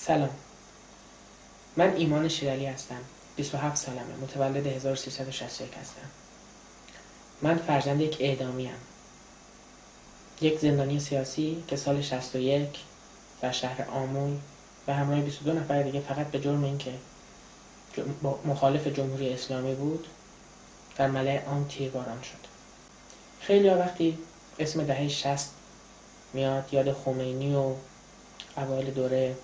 سلام، من ایمان شیرالی هستم. 27 سالمه، متولد 1361 هستم. من فرزند یک اعدامی ام. یک زندانی سیاسی که سال 61 در شهر آمل و همراه 22 نفر دیگه فقط به جرم اینکه مخالف جمهوری اسلامی بود در ملأ عام تیرباران شد. خیلی وقتی اسم دهه 60 میاد یاد خمینی و اوایل دوره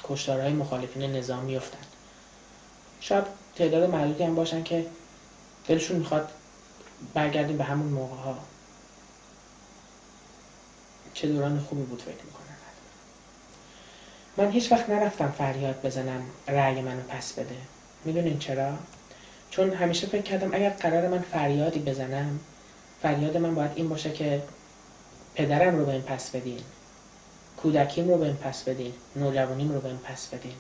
کشتارهای مخالفین نظام میفتن. شاید تعداد معدودی هم باشن که دلشون میخواد برگردیم به همون موقع ها. چه دوران خوبی بود فکر میکنم. من هیچ وقت نرفتم فریاد بزنم رأی منو پس بده. میدونین چرا؟ چون همیشه فکر کردم اگر قرار من فریادی بزنم، فریاد من باید این باشه که پدرم رو بهم پس بدین، کودکیم رو بهم پس بدین، نوجوانیم رو بهم پس بدین.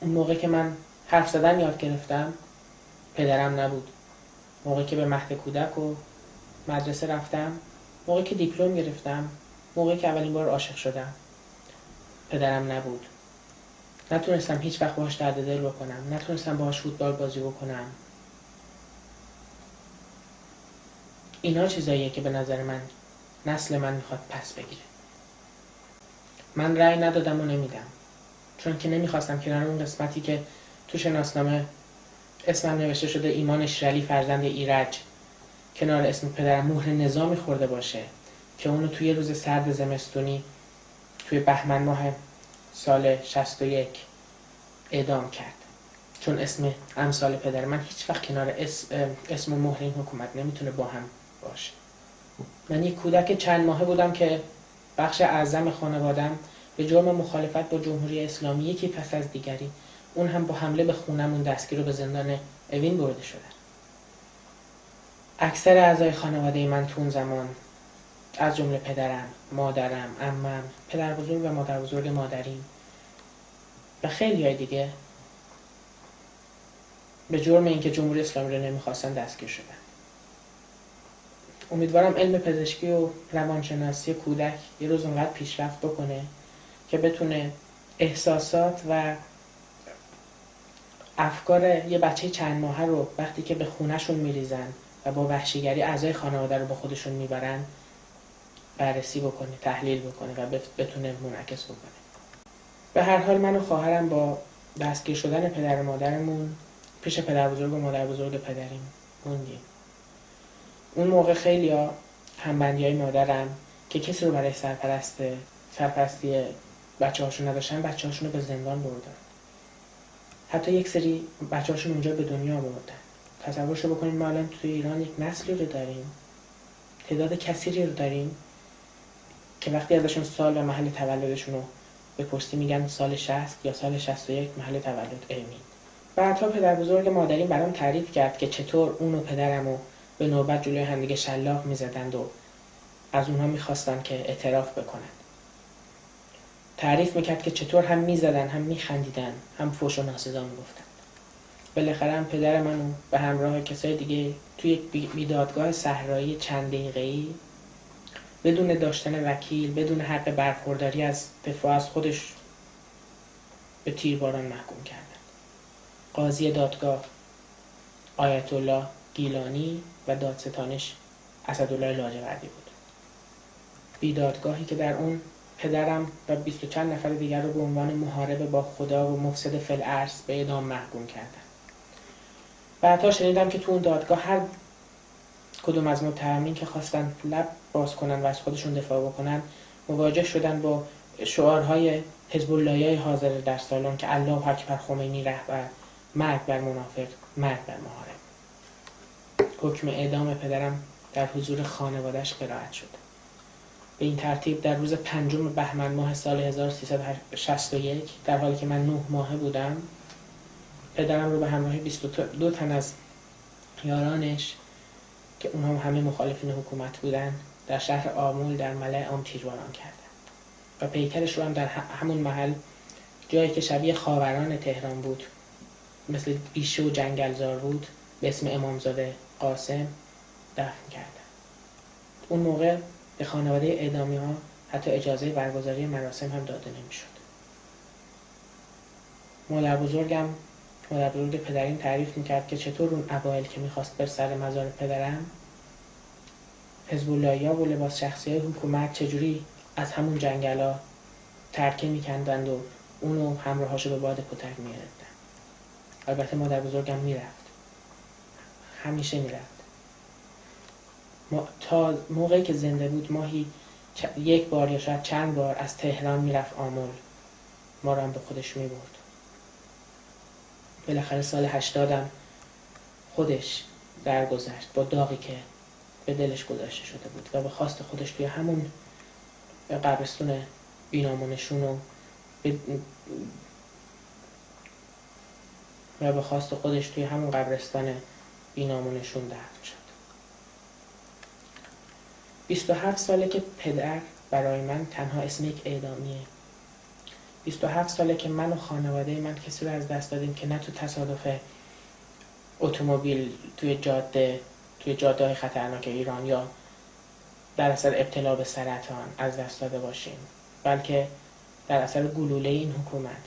اون موقع که من حرف زدن یاد گرفتم پدرم نبود. موقعی که به مهد کودک و مدرسه رفتم، موقعی که دیپلم گرفتم، موقعی که اولین بار عاشق شدم، پدرم نبود. نتونستم هیچ وقت باهاش درد دل بکنم، نتونستم باهاش فوتبال بازی بکنم. اینا چیزاییه که به نظر من نسل من میخواد پس بگیره. من رأی ندادم و نمیدم، چون که نمیخواستم کنار اون قسمتی که تو شناسنامه اسمم نوشته شده ایمان شیرالی فرزند ایرج، کنار اسم پدرم مهر نظامی خورده باشه که اونو توی روز سرد زمستونی توی بهمن ماه سال 61 اعدام کرد. چون اسم امثال پدر من هیچ وقت کنار اسم و مهر این حکومت نمیتونه با هم باشه. من یک کودک چند ماهه بودم که بخش اعظم خانوادم به جرم مخالفت با جمهوری اسلامی یکی پس از دیگری، اون هم با حمله به خونمون، دستگیر رو به زندان اوین برده شدن. اکثر اعضای خانواده من تو اون زمان از جمله پدرم، مادرم، عمم، پدر بزرگ و مادر بزرگ مادریم و خیلی های دیگه به جرم اینکه جمهوری اسلامی رو نمیخواستن دستگیر شدن. امیدوارم علم پزشکی و روانشناسی کودک یه روز اونقدر پیشرفت بکنه که بتونه احساسات و افکار یه بچه چند ماهه رو وقتی که به خونه‌شون میریزن و با وحشیگری اعضای خانواده رو با خودشون میبرن بررسی بکنه، تحلیل بکنه و بتونه منعکس بکنه. به هر حال من و خواهرم با دستگیر شدن پدر و مادرمون پیش پدر بزرگ و مادر بزرگ پدریم موندیم. اون موقع خیلیا همبندیای مادرم که کسی رو برای سرپرستی بچه هاشون نداشتن، بچه هاشون رو به زندان بردن. حتی یک سری بچه هاشون اونجا به دنیا بردن. تصورشو بکنید ما الان توی ایران یک نسلی رو داریم، تعداد کثیری رو داریم که وقتی ازشون سال و محل تولدشون رو بپرسی میگن سال 60 یا سال 61 محل تولد امین. و حتی پدر بزرگ مادریم برام تعریف کرد که چطور اون و پدرمو به نوبت جلوی همدیگه شلاق میزدند و از اونها میخواستن که اعتراف بکنن. تعریف میکرد که چطور هم میزدن، هم میخندیدن، هم فحش و ناسزا میگفتن. بالاخره هم پدر منو به همراه کسای دیگه توی یک بیدادگاه صحرایی چند دقیقه‌ای بدون داشتن وکیل، بدون حق برخورداری از دفاع از خودش به تیرباران محکوم کردن. قاضی دادگاه آیت الله گیلانی و دادستانش اسدالله لاجوردی بود. بیدادگاهی که در اون پدرم و 20 چند نفر دیگر رو به عنوان محارب با خدا و مفسد فی الارض به اعدام محکوم کردن. بعدها شنیدم که تو اون دادگاه هر کدوم از متهمین که خواستن لب باز کنن و از خودشون دفاع بکنن مواجه شدن با شعارهای حزب اللهی حاضر در سالن که الله اکبر خمینی رهبر، مرگ بر منافق، مرگ بر محارب. حکم اعدام پدرم در حضور خانواده‌اش قرائت شد. به این ترتیب در روز 5 بهمن ماه سال 1361 در حالی که من 9 ماهه بودم، پدرم رو به همراه 22 تن از یارانش که اونها همه مخالفین حکومت بودن در شهر آمل در ملأ عام تیرباران کردن و پیکرش رو هم در همون محل، جایی که شبیه خاوران تهران بود، مثل بیشه و جنگلزار بود، به اسم امامزاده قاسم دفن کردن. اون موقع به خانواده اعدامی ها حتی اجازه برگزاری مراسم هم داده نمیشد. مادر بزرگ پدریم تعریف میکرد که چطور اون اوایل که میخواست بر سر مزار پدرم، حزب‌اللهی‌ها و لباس شخصی‌های حکومت چجوری از همون جنگلا ترکه میکندند و اونو همراهاشو به باد کتک میگرفتن. البته مادر بزرگم میرفت، همیشه میرفت. تا موقعی که زنده بود ماهی یک بار یا شاید چند بار از تهران میرفت آمل، ما رو هم به خودش میبرد. بالاخره سال 80 خودش درگذشت با داغی که به دلش گذاشته شده بود و به خواست خودش توی همون قبرستون بینامونشون و به خواست خودش توی همون قبرستان بینامونشون دفن شد. 27 ساله که پدر برای من تنها اسم یک اعدامیه. 27 ساله که من و خانواده من کسی رو از دست دادیم که نه تو تصادف اتومبیل توی جاده‌های خطرناک ایران یا در اثر ابتلا به سرطان از دست داده باشیم، بلکه در اثر گلوله این حکومت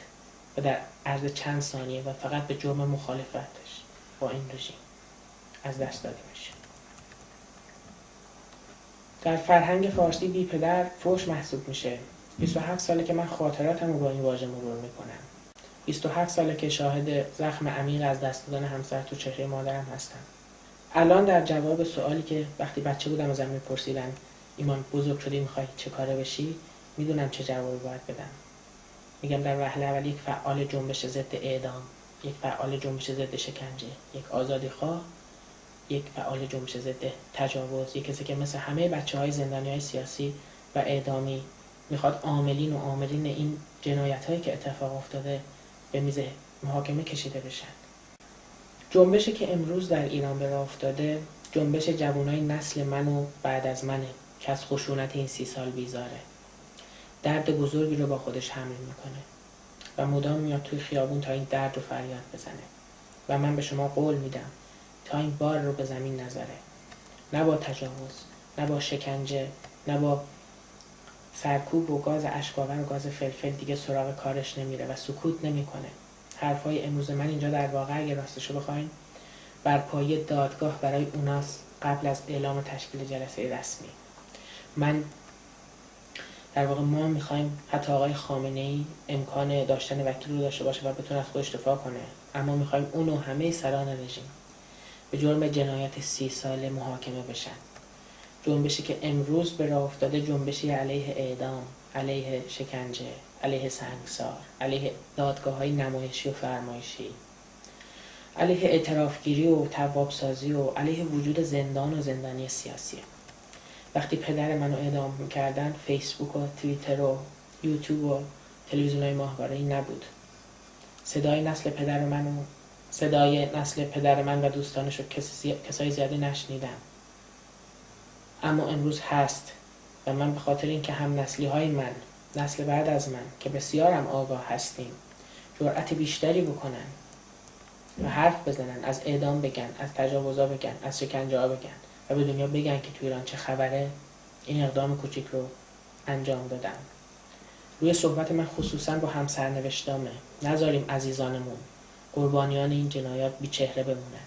و در عرض چند ثانیه و فقط به جرم مخالفتش با این رژیم از دست دادیمش. در فرهنگ فارسی بی پدر فحش محسوب میشه. 27 ساله که من خاطراتم رو با این واژه مرور میکنم. 27 ساله که شاهد زخم عمیق از دست دادن همسر تو چهره مادرم هستم. الان در جواب سوالی که وقتی بچه بودم ازم میپرسیدن ایمان بزرگ شدی میخوای چه کاره بشی، میدونم چه جوابی باید بدم. میگم در وهله اول یک فعال جنبش ضد اعدام، یک فعال جنبش ضد شکنجه، یک آزادیخواه، یک فعال جنبش ضد تجاوز، یک کسی که مثل همه بچه‌های زندانی‌های سیاسی و اعدامی میخواد عاملین این جنایت‌هایی که اتفاق افتاده به میز محاکمه کشیده بشن. جنبشی که امروز در ایران به راه افتاده، جنبش جوانای نسل من و بعد از منه که از خشونت این 30 سال بیزاره. درد بزرگی رو با خودش حمل میکنه و مدام میاد توی خیابون تا این درد رو فریاد بزنه و من به شما قول میدم تا این بار رو به زمین نذاره. نه با تجاوز، نه با شکنجه، نه با سرکوب و گاز اشک‌آور و گاز فلفل دیگه سراغ کارش نمیره و سکوت نمیکنه. حرفای امروز من اینجا در واقع اگه راستشو بخواین بر پایه دادگاه برای اوناست قبل از اعلام تشکیل جلسه رسمی. در واقع ما میخوایم حتی آقای خامنه‌ای امکان داشتن وکیل رو داشته باشه و بتونه از خودش دفاع کنه، اما میخوایم اون و همه سران رژیم به جرم جنایت 30 ساله محاکمه بشن. جنبشی که امروز به راه افتاده جنبشی علیه اعدام، علیه شکنجه، علیه سنگسار، علیه دادگاه‌های نمایشی و فرمایشی، علیه اعترافگیری و توابسازی و علیه وجود زندان و زندانی سیاسی. وقتی پدر منو اعدام میکردن فیسبوک و توییتر و یوتیوب و تلویزیون‌های ماهواره‌ای نبود. صدای نسل پدر من و دوستانش رو کسای زیادی نشنیدم، اما امروز هست و من به خاطر اینکه هم نسلی های من، نسل بعد از من که بسیارم آگاه هستیم، جرأت بیشتری بکنن و حرف بزنن، از اعدام بگن، از تجاوزا بگن، از شکنجه ها بگن و به دنیا بگن که تو ایران چه خبره، این اقدام کوچیک رو انجام دادن. روی صحبت من خصوصا با همسرنوشتامه، نذاریم عزیزانمون قربانیان این جنایات بی چهره بمونن.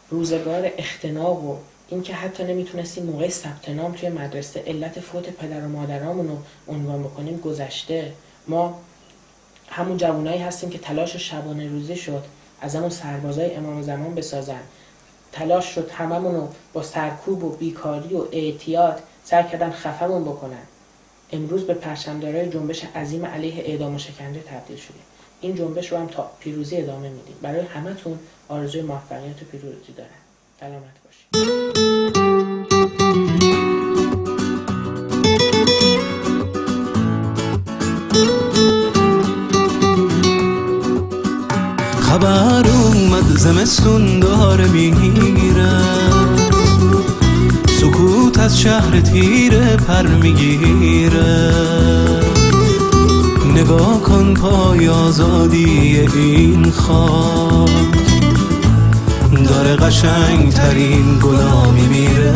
روزگار اختناق و این که حتی نمیتونستیم موقع ثبت نام توی مدرسه علت فوت پدر و مادرامون رو عنوان بکنیم گذشته. ما همون جوانایی هستیم که تلاش شبانه روزی شد از همون سربازای امام زمان بسازن، تلاش شد هممون رو با سرکوب و بیکاری و اعتیاد سعی کردن خفمون بکنن. امروز به پرچمدارای جنبش عظیم علیه اعدام و شکنجه تبدیل شدیم. این جنبش رو هم تا پیروزی ادامه میدیم. برای همتون آرزوی موفقیت و پیروزی دارم. سلامت باشید. خبر اومد زمستون داره میره، سکوت از شهر تیره پر میگیره. نگاه کن پای آزادی این خاک داره قشنگ ترین گلا میمیره.